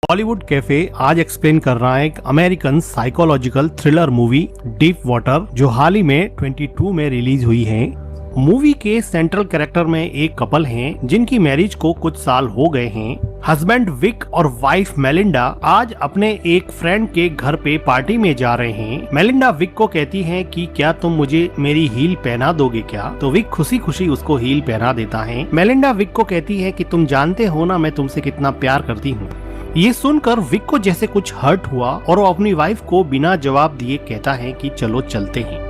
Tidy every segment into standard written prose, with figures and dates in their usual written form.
Hollywood cafe आज explain कर रहा है एक American psychological thriller movie deep water, जो हाल ही में 22 में रिलीज हुई है। मूवी के सेंट्रल कैरेक्टर में एक कपल हैं जिनकी मैरिज को कुछ साल हो गए हैं। हस्बैंड विक और वाइफ मेलिंडा आज अपने एक फ्रेंड के घर पे पार्टी में जा रहे हैं। मेलिंडा विक को कहती है कि क्या तुम मुझे मेरी हील पहना दोगे क्या? तो विक खुशी खुशी उसको हील पहना देता है। मेलिंडा विक को कहती है कि तुम जानते हो ना मैं तुमसे कितना प्यार करती हूँ। ये सुनकर विक को जैसे कुछ हर्ट हुआ और वो अपनी वाइफ को बिना जवाब दिए कहता है कि चलो चलते हैं।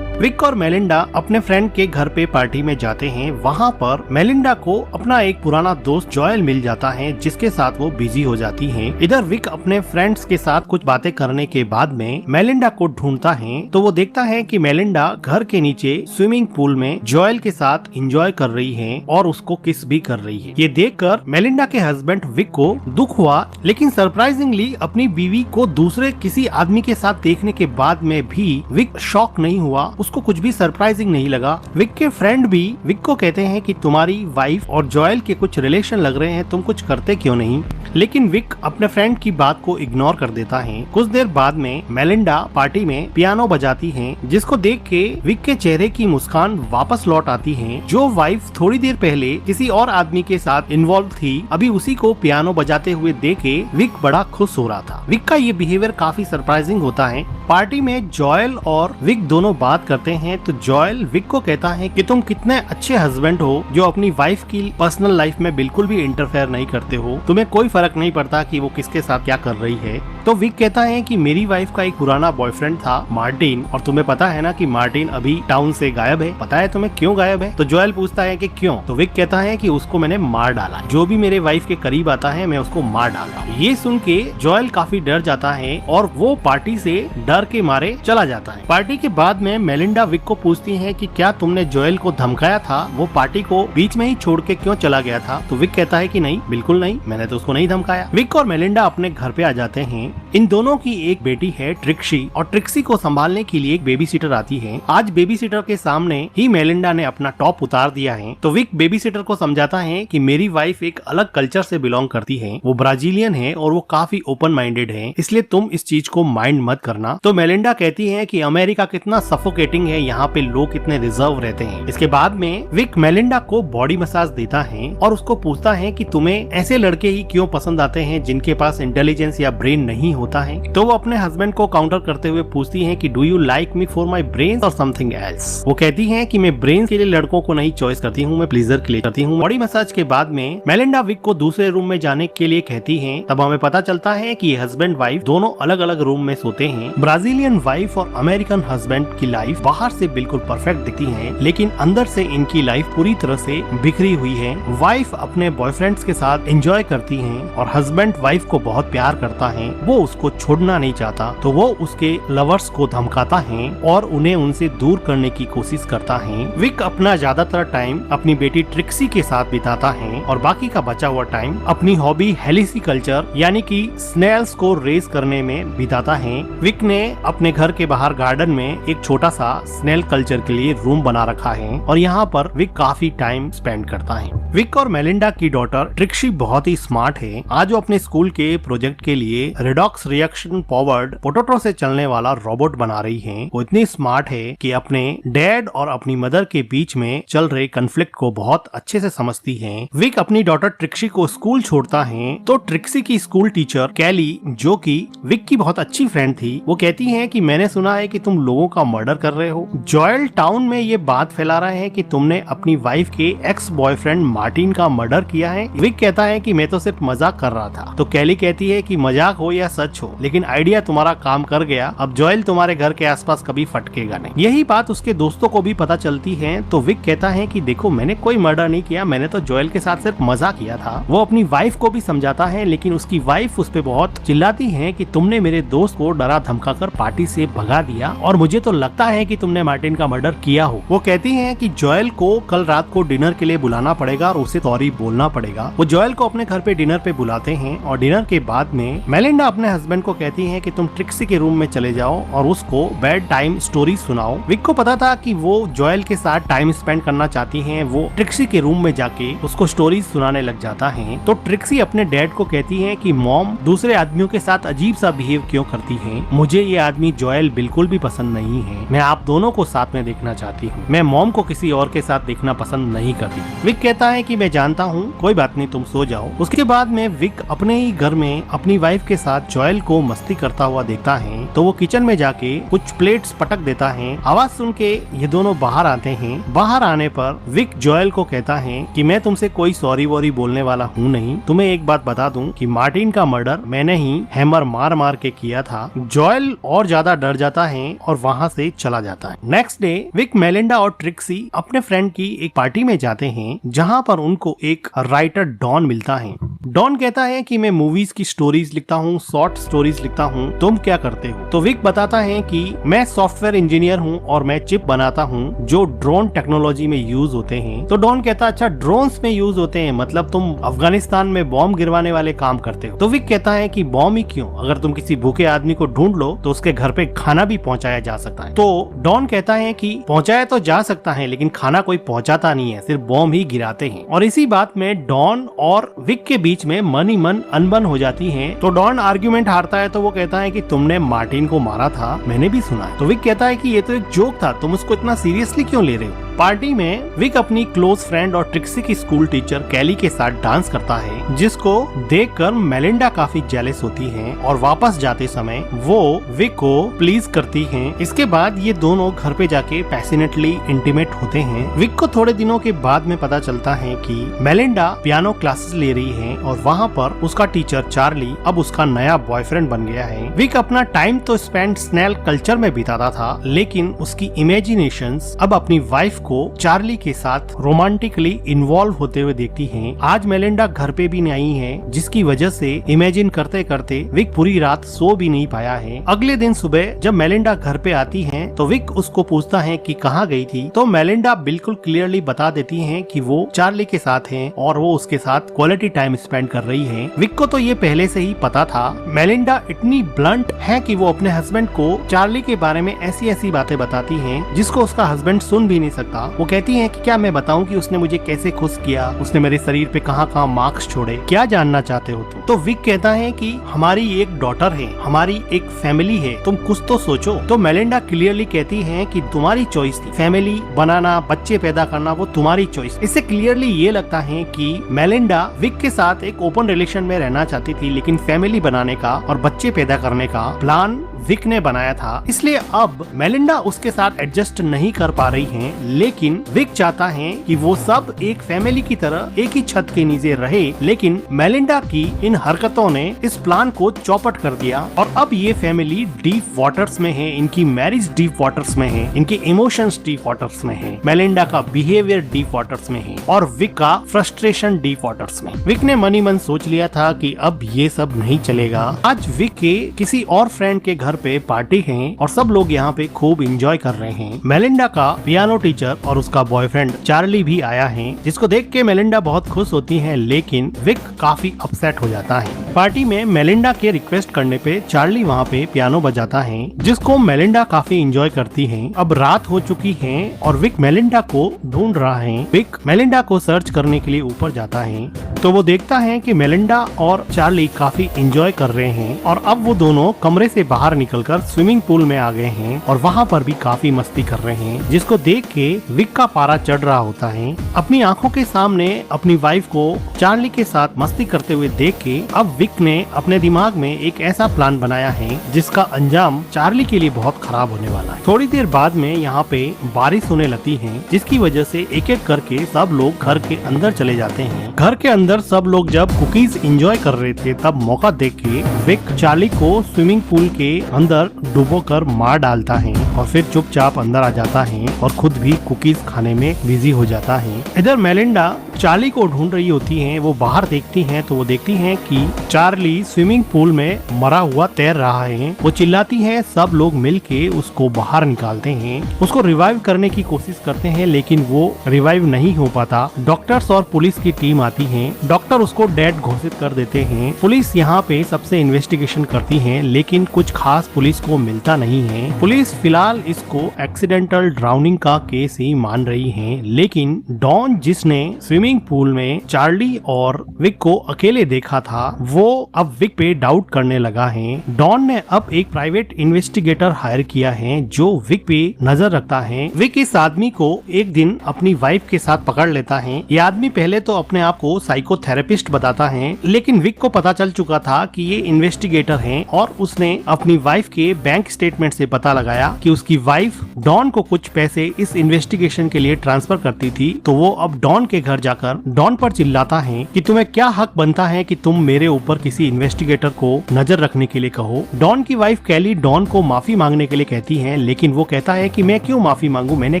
विक और मेलिंडा अपने फ्रेंड के घर पे पार्टी में जाते हैं। वहाँ पर मेलिंडा को अपना एक पुराना दोस्त जॉयल मिल जाता है, जिसके साथ वो बिजी हो जाती हैं। इधर विक अपने फ्रेंड्स के साथ कुछ बातें करने के बाद में मेलिंडा को ढूंढता है, तो वो देखता है कि मेलिंडा घर के नीचे स्विमिंग पूल में जॉयल के साथ एंजॉय कर रही है और उसको किस भी कर रही है। ये देखकर मेलिंडा के हस्बैंड विक को दुख हुआ, लेकिन सरप्राइजिंगली अपनी बीवी को दूसरे किसी आदमी के साथ देखने के बाद में भी विक शॉक नहीं हुआ, उसको कुछ भी सरप्राइजिंग नहीं लगा। विक के फ्रेंड भी विक को कहते हैं कि तुम्हारी वाइफ और जॉयल के कुछ रिलेशन लग रहे हैं, तुम कुछ करते क्यों नहीं? लेकिन विक अपने फ्रेंड की बात को इग्नोर कर देता है। कुछ देर बाद में मेलिंडा पार्टी में पियानो बजाती है, जिसको देख के विक के चेहरे की मुस्कान वापस लौट आती है। जो वाइफ थोड़ी देर पहले किसी और आदमी के साथ इन्वॉल्व थी, अभी उसी को पियानो बजाते हुए देख के विक बड़ा खुश हो रहा था। विक का ये बिहेवियर काफी सरप्राइजिंग होता है। पार्टी में जॉयल और विक दोनों बात करते हैं, तो जॉयल विक को कहता है कि तुम कितने अच्छे हस्बैंड हो जो अपनी वाइफ की पर्सनल लाइफ में बिल्कुल भी इंटरफेयर नहीं करते हो, तुम्हें कोई फर्क नहीं पड़ता कि वो किसके साथ क्या कर रही है। तो विक कहता है कि मेरी वाइफ का एक पुराना बॉयफ्रेंड था मार्टिन, और तुम्हें पता है ना कि मार्टिन अभी टाउन से गायब है। पता है तुम्हें क्यों गायब है? तो जॉयल पूछता है कि क्यों? तो विक कहता है कि उसको मैंने मार डाला, जो भी मेरे वाइफ के करीब आता है मैं उसको मार डालता हूँ। ये सुन के जॉयल काफी डर जाता है और वो पार्टी से डर के मारे चला जाता है। पार्टी के बाद में मेलिंडा विक को पूछती है कि क्या तुमने जॉयल को धमकाया था? वो पार्टी को बीच में ही छोड़ के क्यों चला गया था? तो विक कहता है कि नहीं, बिल्कुल नहीं, मैंने तो उसको नहीं धमकाया। विक और मेलिंडा अपने घर पे आ जाते हैं। इन दोनों की एक बेटी है ट्रिक्सी, और ट्रिक्सी को संभालने के लिए एक बेबी सीटर आती है। आज बेबी सीटर के सामने ही मेलिंडा ने अपना टॉप उतार दिया है। तो विक बेबी सीटर को समझाता है कि मेरी वाइफ एक अलग कल्चर से बिलोंग करती है, वो ब्राजीलियन है और वो काफी ओपन माइंडेड है, इसलिए तुम इस चीज को माइंड मत करना। तो मेलिंडा कहती है कि अमेरिका कितना सफोकेटिंग है, यहाँ पे लोग कितने रिजर्व रहते हैं। इसके बाद में विक मेलिंडा को बॉडी मसाज देता है और उसको पूछता है कि तुम्हें ऐसे लड़के ही क्यों पसंद आते हैं जिनके पास इंटेलिजेंस या ब्रेन नहीं होता है? तो वो अपने हस्बैंड को काउंटर करते हुए पूछती है कि do you like me for my brain और समथिंग एल्स? वो कहती है कि मैं ब्रेन के लिए लड़कों को नहीं चॉइस करती हूँ, मैं प्लीजर के लिए करती हूँ। बॉडी मसाज के बाद में मेलिंडा विक को दूसरे रूम में जाने के लिए कहती है। तब हमें पता चलता है कि हस्बैंड वाइफ दोनों अलग अलग रूम में सोते हैं। ब्राजीलियन वाइफ और अमेरिकन हस्बैंड की लाइफ बाहर से बिल्कुल परफेक्ट दिखती है, लेकिन अंदर से इनकी लाइफ पूरी तरह से बिखरी हुई है। वाइफ अपने बॉयफ्रेंड्स के साथ एंजॉय करती है और हस्बैंड वाइफ को बहुत प्यार करता है, वो उसको छोड़ना नहीं चाहता, तो वो उसके लवर्स को धमकाता है और उन्हें उनसे दूर करने की कोशिश करता है। विक अपना ज्यादातर टाइम अपनी बेटी ट्रिक्सी के साथ बिताता है और बाकी का बचा हुआ टाइम अपनी हॉबी हेलिसी कल्चर यानी कि स्नेल्स को रेस करने में बिताता है। विक ने अपने घर के बाहर गार्डन में एक छोटा सा स्नेल कल्चर के लिए रूम बना रखा है और यहाँ पर विक काफी टाइम स्पेंड करता है। विक और मेलिंडा की डॉटर ट्रिक्सी बहुत ही स्मार्ट है। आज वो अपने स्कूल के प्रोजेक्ट के लिए रेडॉक्स रिएक्शन पॉवर्ड पोटैटो से चलने वाला रोबोट बना रही है। वो इतनी स्मार्ट है कि अपने डैड और अपनी मदर के बीच में चल रहे कन्फ्लिक्ट को बहुत अच्छे से समझती है। विक अपनी डॉटर ट्रिक्सी को स्कूल छोड़ता है, तो ट्रिक्सी की स्कूल टीचर कैली, जो कि विक की बहुत अच्छी फ्रेंड थी, वो कहती है कि मैंने सुना है कि तुम लोगों का मर्डर कर रहे हो। जॉयल टाउन में ये बात फैला रहा है कि तुमने अपनी वाइफ के एक्स बॉयफ्रेंड मार्टिन का मर्डर किया है। विक कहता है कि मैं तो सिर्फ मजाक कर रहा था। तो कैली कहती है कि मजाक हो या सच हो, लेकिन आइडिया तुम्हारा काम कर गया, अब जॉयल तुम्हारे घर के आसपास कभी फटकेगा नहीं। यही बात उसके दोस्तों को भी पता चलती है। तो विक कहता है कि देखो मैंने कोई मर्डर नहीं किया, मैंने तो जॉयल के साथ सिर्फ मजाक किया था। वो अपनी वाइफ को भी समझाता है, लेकिन उसकी वाइफ उस पे बहुत चिल्लाती है कि तुमने मेरे दोस्त को डरा धमका कर पार्टी से भगा दिया और मुझे तो लगता है कि तुमने मार्टिन का मर्डर किया हो। वो कहती है कि जॉयल को कल रात को डिनर के लिए बुलाना पड़ेगा और उसे सॉरी बोलना पड़ेगा। वो जॉयल को अपने घर पे डिनर पे बुलाते हैं और डिनर के बाद में मेलिंडा अपने हस्बैंड को कहती है कि तुम ट्रिक्सी के रूम में चले जाओ और उसको बेड टाइम स्टोरी सुनाओ। विक को पता था कि वो जोएल के साथ टाइम स्पेंड करना चाहती हैं। वो ट्रिक्सी के रूम में जाके उसको स्टोरीज सुनाने लग जाता है। तो ट्रिक्सी अपने डैड को कहती है कि मॉम दूसरे आदमियों के साथ अजीब सा बिहेव क्यों करती है, मुझे ये आदमी जोएल बिल्कुल भी पसंद नहीं है, मैं आप दोनों को साथ में देखना चाहती हूँ, मैं मॉम को किसी और के साथ देखना पसंद नहीं करती। विक कहता है कि मैं जानता हूँ, कोई बात नहीं, तुम सो जाओ। उसके बाद में विक अपने ही घर में अपनी वाइफ के साथ जोएल को मस्ती करता हुआ देखता है। तो वो किचन में जाके कुछ प्लेट्स पटक देता है। आवाज सुन के ये दोनों बाहर आते हैं। बाहर आने पर विक जोएल को कहता है कि मैं तुमसे कोई सॉरी वॉरी बोलने वाला हूँ नहीं, तुम्हें एक बात बता दूं कि मार्टिन का मर्डर मैंने ही हैमर मार मार के किया था। जोएल और ज्यादा डर जाता है और वहाँ से चला जाता है। नेक्स्ट डे विक, मेलिंडा और ट्रिक्सी अपने फ्रेंड की एक पार्टी में जाते हैं जहाँ पर उनको एक राइटर डॉन मिलता है। डॉन कहता है कि मैं मूवीज की स्टोरीज लिखता हूँ, शॉर्ट स्टोरीज लिखता हूँ, तुम क्या करते हो? तो विक बताता है कि मैं सॉफ्टवेयर इंजीनियर हूँ और मैं चिप बनाता हूँ जो ड्रोन टेक्नोलॉजी में यूज होते हैं। तो डॉन कहता अच्छा ड्रोन्स में यूज होते हैं, मतलब तुम अफगानिस्तान में बॉम्ब गिरवाने वाले काम करते हो। तो विक कहता है कि बॉम्ब ही क्यों, अगर तुम किसी भूखे आदमी को ढूंढ लो तो उसके घर पे खाना भी पहुंचाया जा सकता है। तो डॉन कहता है कि पहुंचाया तो जा सकता है लेकिन खाना कोई पहुंचाता नहीं है, सिर्फ बॉम्ब ही गिराते हैं। और इसी बात में डॉन और विक के बीच में मन ही मन अनबन हो जाती है। तो डॉन आर्ग्यूमेंट हारता है तो वो कहता है कि तुमने मार्टिन को मारा था, मैंने भी सुना है। तो विक कहता है कि ये तो एक जोक था, तुम उसको इतना सीरियसली क्यों ले रहे हो? पार्टी में विक अपनी क्लोज फ्रेंड और ट्रिक्सी की स्कूल टीचर कैली के साथ डांस करता है, जिसको देखकर मेलिंडा काफी जेलस होती है और वापस जाते समय वो विक को प्लीज करती है। इसके बाद ये दोनों घर पे जाके पैशनेटली इंटीमेट होते हैं। विक को थोड़े दिनों के बाद में पता चलता है कि मेलिंडा पियानो क्लासेस ले रही है और वहाँ पर उसका टीचर चार्ली अब उसका नया बॉयफ्रेंड बन गया है। विक अपना टाइम तो स्पेंड स्नेल कल्चर में बिताता था, लेकिन उसकी इमेजिनेशंस अब अपनी वाइफ को चार्ली के साथ रोमांटिकली इन्वॉल्व होते हुए देखती हैं। आज मेलिंडा घर पे भी नहीं है, जिसकी वजह से इमेजिन करते करते विक पूरी रात सो भी नहीं पाया है। अगले दिन सुबह जब मेलिंडा घर पे आती है तो विक उसको पूछता है कि कहाँ गई थी। तो मेलिंडा बिल्कुल क्लियरली बता देती है कि वो चार्ली के साथ है और वो उसके साथ क्वालिटी टाइम स्पेंड कर रही है। विक को तो ये पहले से ही पता था। मेलिंडा इतनी ब्लंट है कि वो अपने हस्बैंड को चार्ली के बारे में ऐसी ऐसी बातें बताती है जिसको उसका हस्बैंड सुन भी नहीं सकता। वो कहती है कि क्या मैं बताऊं कि उसने मुझे कैसे खुश किया, उसने मेरे शरीर पे कहाँ कहाँ मार्क्स छोड़े, क्या जानना चाहते हो तुम? तो विक कहता है कि हमारी एक डॉटर है, हमारी एक फैमिली है, तुम कुछ तो सोचो। तो मेलिंडा क्लियरली कहती है कि तुम्हारी चॉइस थी, फैमिली बनाना, बच्चे पैदा करना, वो तुम्हारी चॉइस। इससे क्लियरली ये लगता है कि मेलिंडा विक के साथ एक ओपन रिलेशन में रहना चाहती थी, लेकिन फैमिली बनाने का और बच्चे पैदा करने का प्लान विक ने बनाया था। इसलिए अब मेलिंडा उसके साथ एडजस्ट नहीं कर पा रही है, लेकिन विक चाहता है कि वो सब एक फैमिली की तरह एक ही छत के नीचे रहे। लेकिन मेलिंडा की इन हरकतों ने इस प्लान को चौपट कर दिया और अब ये फैमिली डीप वाटर्स में है, इनकी मैरिज डीप वाटर्स में है, इनके इमोशंस डीप वाटर्स में है, मेलिंडा का बिहेवियर डीप वाटर्स में है और विक का फ्रस्ट्रेशन डीप वाटर्स में। विक ने मन ही मन सोच लिया था कि अब ये सब नहीं चलेगा। आज विक के किसी और फ्रेंड के घर पे पार्टी है और सब लोग यहाँ पे खूब एंजॉय कर रहे हैं। मेलिंडा का पियानो टीचर और उसका बॉयफ्रेंड चार्ली भी आया है, जिसको देख के मेलिंडा बहुत खुश होती है, लेकिन विक काफी अपसेट हो जाता है। पार्टी में मेलिंडा के रिक्वेस्ट करने पे चार्ली वहाँ पे पियानो बजाता है, जिसको मेलिंडा काफी एंजॉय करती है। अब रात हो चुकी है और विक मेलिंडा को ढूंढ रहा है। विक मेलिंडा को सर्च करने के लिए ऊपर जाता है तो वो देखता है कि मेलिंडा और चार्ली काफी एंजॉय कर रहे हैं और अब वो दोनों कमरे से बाहर निकलकर स्विमिंग पूल में आ गए हैं और वहाँ पर भी काफी मस्ती कर रहे हैं, जिसको देख के विक का पारा चढ़ रहा होता है। अपनी आंखों के सामने अपनी वाइफ को चार्ली के साथ मस्ती करते हुए देख के अब विक ने अपने दिमाग में एक ऐसा प्लान बनाया है जिसका अंजाम चार्ली के लिए बहुत खराब होने वाला है। थोड़ी देर बाद में यहाँ पे बारिश होने लगती है, जिसकी वजह से एक एक करके सब लोग घर के अंदर चले जाते हैं। घर के अंदर सब लोग जब कुकीज एंजॉय कर रहे थे तब मौका देख के विक चार्ली को स्विमिंग पूल के अंदर डुबोकर मार डालता है और फिर चुपचाप अंदर आ जाता है और खुद भी कुकीज खाने में बिजी हो जाता है। इधर मेलिंडा चार्ली को ढूंढ रही होती हैं, वो बाहर देखती हैं तो वो देखती हैं कि चार्ली स्विमिंग पूल में मरा हुआ तैर रहा है। वो चिल्लाती हैं, सब लोग मिलके उसको बाहर निकालते हैं, उसको रिवाइव करने की कोशिश करते हैं लेकिन वो रिवाइव नहीं हो पाता। डॉक्टर्स और पुलिस की टीम आती है, डॉक्टर उसको डेड घोषित कर देते हैं। पुलिस यहाँ पे सबसे इन्वेस्टिगेशन करती है लेकिन कुछ खास पुलिस को मिलता नहीं है। पुलिस फिलहाल इसको एक्सीडेंटल ड्राउनिंग का केस ही मान रही है, लेकिन डॉन जिसने स्विमिंग पूल में चार्ली और विक को अकेले देखा था वो अब विक पे डाउट करने लगा है। डॉन ने अब एक प्राइवेट इन्वेस्टिगेटर हायर किया है जो विक पे नजर रखता है। विक इस आदमी को एक दिन अपनी वाइफ के साथ पकड़ लेता है। ये आदमी पहले तो अपने आप को साइकोथेरेपिस्ट बताता है लेकिन विक को पता चल चुका था कि ये इन्वेस्टिगेटर है और उसने अपनी वाइफ के बैंक स्टेटमेंट से पता लगाया कि उसकी वाइफ डॉन को कुछ पैसे इस इन्वेस्टिगेशन के लिए ट्रांसफर करती थी। तो वो अब डॉन के घर जाकर डॉन पर चिल्लाता है कि तुम्हें क्या हक बनता है कि तुम मेरे ऊपर किसी इन्वेस्टिगेटर को नजर रखने के लिए कहो। डॉन की वाइफ कैली डॉन को माफी मांगने के लिए कहती है लेकिन वो कहता है कि मैं क्यों माफी मांगू, मैंने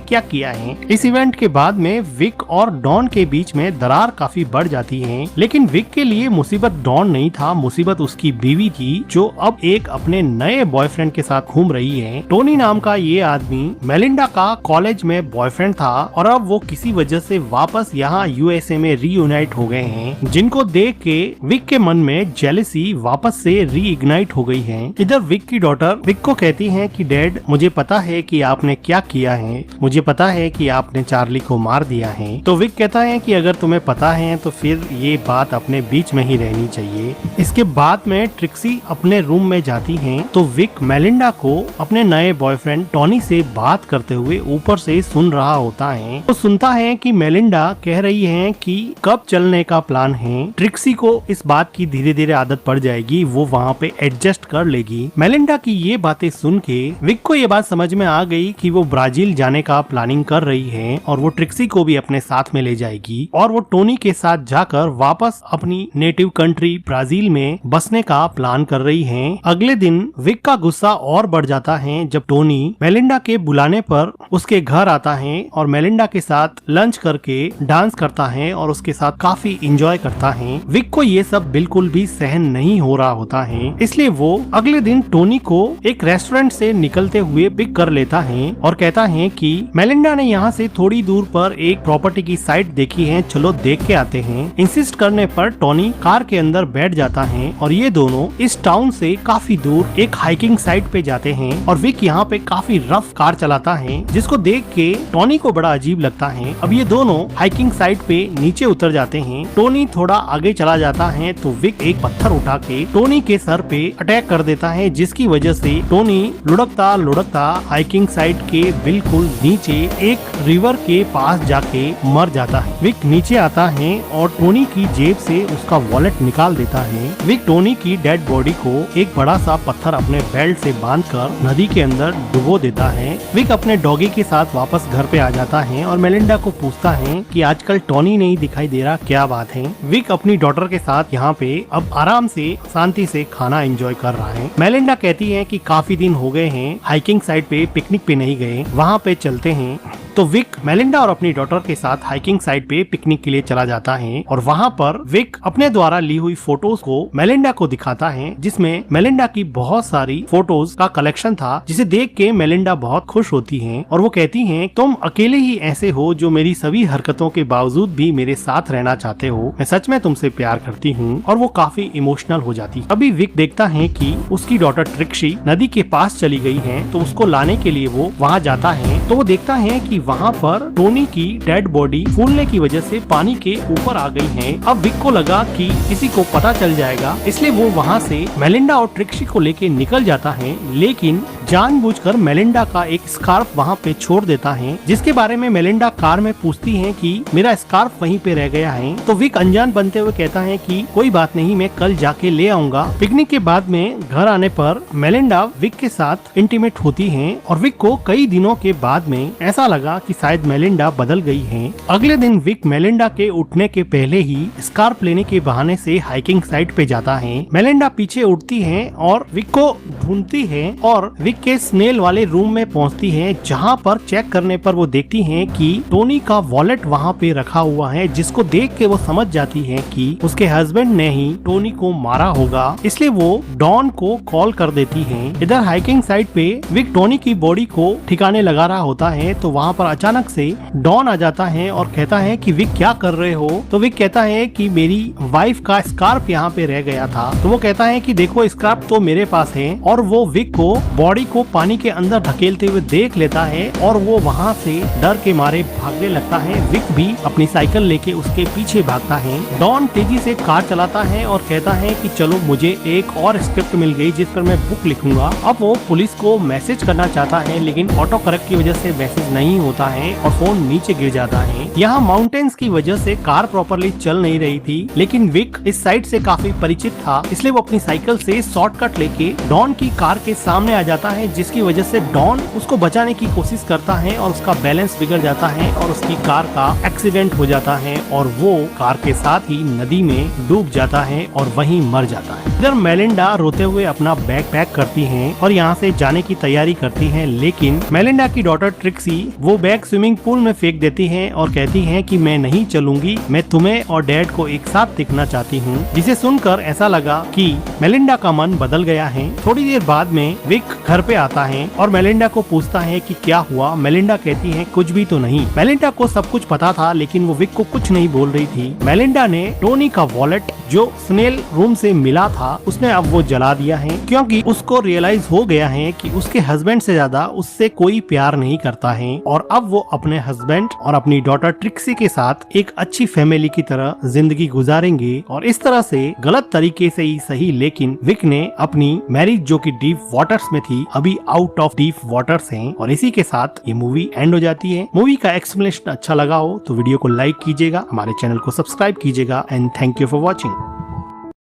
क्या किया है। इस इवेंट के बाद में विक और डॉन के बीच में दरार काफी बढ़ जाती है, लेकिन विक के लिए मुसीबत डॉन नहीं था, मुसीबत उसकी बीवी थी जो अब एक अपने नए बॉयफ्रेंड के साथ घूम रही है। टोनी नाम का ये आदमी मेलिंडा का कॉलेज में बॉयफ्रेंड था और अब वो किसी वजह से वापस यहाँ यूएसए में रीयूनाइट हो गए हैं, जिनको देख के विक के मन में जेलसी वापस से रीइग्नाइट हो गई है। इधर विक की डॉटर विक को कहती है कि डैड मुझे पता है कि आपने क्या किया है, मुझे पता है कि आपने चार्ली को मार दिया है। तो विक कहता है कि अगर तुम्हें पता है तो फिर ये बात अपने बीच में ही रहनी चाहिए। इसके बाद में ट्रिक्सी अपने रूम में जाती है तो विक मेलिंडा को अपने नए बॉयफ्रेंड टॉनी से बात करते हुए ऊपर से सुन रहा होता है। तो सुनता है कि मेलिंडा कह रही है कि कब चलने का प्लान है। ट्रिक्सी को इस बात की धीरे धीरे आदत पड़ जाएगी, वो वहाँ पे एडजस्ट कर लेगी। मेलिंडा की ये बातें सुन के विक को ये बात समझ में आ गई कि वो ब्राजील जाने का प्लानिंग कर रही है और वो ट्रिक्सी को भी अपने साथ में ले जाएगी और वो टोनी के साथ जाकर वापस अपनी नेटिव कंट्री ब्राजील में बसने का प्लान कर रही है। अगले दिन विक का गुस्सा और बढ़ जाता है जब टोनी मेलिंडा के बुलाने पर उसके घर आता है और मेलिंडा के साथ लंच करके डांस करता है और उसके साथ काफी इंजॉय करता है। विक को ये सब बिल्कुल भी सहन नहीं हो रहा होता है, इसलिए वो अगले दिन टोनी को एक रेस्टोरेंट से निकलते हुए पिक कर लेता है और कहता है कि मेलिंडा ने यहाँ से थोड़ी दूर पर एक प्रॉपर्टी की साइट देखी है, चलो देख के आते हैं। इंसिस्ट करने पर टोनी कार के अंदर बैठ जाता है और ये दोनों इस टाउन से काफी दूर एक हाइकिंग साइट पे जाते हैं और विक यहाँ पे काफी रफ कार चलाता है जिसको देख के टोनी को बड़ा अजीब लगता है। अब ये दोनों हाइकिंग साइट पे नीचे उतर जाते हैं। टोनी थोड़ा आगे चला जाता है तो विक एक पत्थर उठा के टोनी के सर पे अटैक कर देता है, जिसकी वजह से टोनी लुढ़कता लुढ़कता हाइकिंग साइट के बिल्कुल नीचे एक रिवर के पास जाके मर जाता है। विक नीचे आता है और टोनी की जेब से उसका वॉलेट निकाल देता है। विक टोनी की डेड बॉडी को एक बड़ा सा पत्थर अपने बेल्ट से बांधकर नदी के अंदर डुबो देता है। विक अपने डॉगी के साथ वापस घर पे आ जाता है और मेलिंडा को पूछता है कि आजकल टोनी नहीं दिखाई दे रहा, क्या बात है। विक अपनी डॉटर के साथ यहाँ पे अब आराम से शांति से खाना एंजॉय कर रहा है। मेलिंडा कहती है कि काफी दिन हो गए हैं हाइकिंग साइट पे पिकनिक पे नहीं गए, वहाँ पे चलते हैं। तो विक मेलिंडा और अपनी डॉटर के साथ हाइकिंग साइट पे पिकनिक के लिए चला जाता है और वहाँ पर विक अपने द्वारा ली हुई फोटोज को मेलिंडा को दिखाता है, जिसमें मेलिंडा की बहुत सारी फोटोज का कलेक्शन था, जिसे देख के मेलिंडा बहुत खुश होती है और वो कहती है तुम अकेले ही ऐसे हो जो मेरी सभी हरकतों के बावजूद भी मेरे साथ रहना चाहते हो, मैं सच में तुमसे प्यार करती हूँ। और वो काफी इमोशनल हो जाती है। अभी विक देखता है कि उसकी डॉटर ट्रिक्सी नदी के पास चली गई है, तो उसको लाने के लिए वो वहाँ जाता है। तो वो देखता है कि वहाँ पर टोनी की डेड बॉडी फूलने की वजह से पानी के ऊपर आ गई है। अब विक को लगा कि किसी को पता चल जाएगा, इसलिए वो वहाँ से मेलिंडा और ट्रिक्सी को लेके निकल जाता है, लेकिन जानबूझकर मेलिंडा का एक स्कार्फ वहाँ पे छोड़ देता है, जिसके बारे में मेलिंडा कार में पूछती है कि मेरा स्कार्फ वहीं पे रह गया है। तो विक अनजान बनते हुए कहता है कि कोई बात नहीं, मैं कल जाके ले आऊंगा। पिकनिक के बाद में घर आने पर मेलिंडा विक के साथ इंटीमेट होती है और विक को कई दिनों के बाद में ऐसा लगा कि शायद मेलिंडा बदल गई है। अगले दिन विक मेलिंडा के उठने के पहले ही स्कार्फ लेने के बहाने से हाइकिंग साइट पे जाता है। मेलिंडा पीछे उठती है और विक को ढूंढती है और विक विक के स्नेल वाले रूम में पहुंचती हैं, जहां पर चेक करने पर वो देखती हैं कि टोनी का वॉलेट वहां पे रखा हुआ है, जिसको देख के वो समझ जाती हैं कि उसके हस्बैंड ने ही टोनी को मारा होगा। इसलिए वो डॉन को कॉल कर देती हैं। इधर हाइकिंग साइट पे विक टोनी की बॉडी को ठिकाने लगा रहा होता है, तो वहाँ पर अचानक से डॉन आ जाता है और कहता है कि विक क्या कर रहे हो। तो विक कहता है कि मेरी वाइफ का स्कार्फ यहाँ पे रह गया था। तो वो कहता है कि देखो स्कार्फ तो मेरे पास है, और वो विक को बॉडी को पानी के अंदर धकेलते हुए देख लेता है और वो वहाँ से डर के मारे भागने लगता है। विक भी अपनी साइकिल लेके उसके पीछे भागता है। डॉन तेजी से कार चलाता है और कहता है कि चलो मुझे एक और स्क्रिप्ट मिल गई जिस पर मैं बुक लिखूंगा। अब वो पुलिस को मैसेज करना चाहता है, लेकिन ऑटो करेक्ट की वजह से मैसेज नहीं होता है और फोन नीचे गिर जाता है। यहाँ माउंटेन्स की वजह से कार प्रॉपरली चल नहीं रही थी, लेकिन विक इस साइड से काफी परिचित था, इसलिए वो अपनी साइकिल से शॉर्टकट लेके डॉन की कार के सामने आ जाता है, जिसकी वजह से डॉन उसको बचाने की कोशिश करता है और उसका बैलेंस बिगड़ जाता है और उसकी कार का एक्सीडेंट हो जाता है और वो कार के साथ ही नदी में डूब जाता है और वहीं मर जाता है। इधर मेलिंडा रोते हुए अपना बैग पैक करती हैं और यहाँ से जाने की तैयारी करती हैं, लेकिन मेलिंडा की डॉटर ट्रिक्सी वो बैग स्विमिंग पूल में फेंक देती हैं और कहती हैं कि मैं नहीं चलूंगी, मैं तुम्हें और डैड को एक साथ देखना चाहती हूँ। जिसे सुनकर ऐसा लगा कि मेलिंडा का मन बदल गया है। थोड़ी देर बाद में विक घर पे आता है और मेलिंडा को पूछता है कि क्या हुआ। मेलिंडा कहती है कुछ भी तो नहीं। मेलिंडा को सब कुछ पता था, लेकिन वो विक को कुछ नहीं बोल रही थी। मेलिंडा ने टोनी का वॉलेट जो स्नेल रूम से मिला था उसने अब वो जला दिया है, क्योंकि उसको रियलाइज हो गया है कि उसके हस्बैंड से ज्यादा उससे कोई प्यार नहीं करता है और अब वो अपने हस्बैंड और अपनी डॉटर ट्रिक्सी के साथ एक अच्छी फैमिली की तरह जिंदगी गुजारेंगे। और इस तरह से गलत तरीके से ही सही, लेकिन विक ने अपनी मैरिज जो कि डीप वाटर्स में थी अभी आउट ऑफ डीप वाटर्स है। और इसी के साथ ये मूवी एंड हो जाती है। मूवी का एक्सप्लेनेशन अच्छा लगा हो तो वीडियो को लाइक कीजिएगा, हमारे चैनल को सब्सक्राइब कीजिएगा and thank you for watching.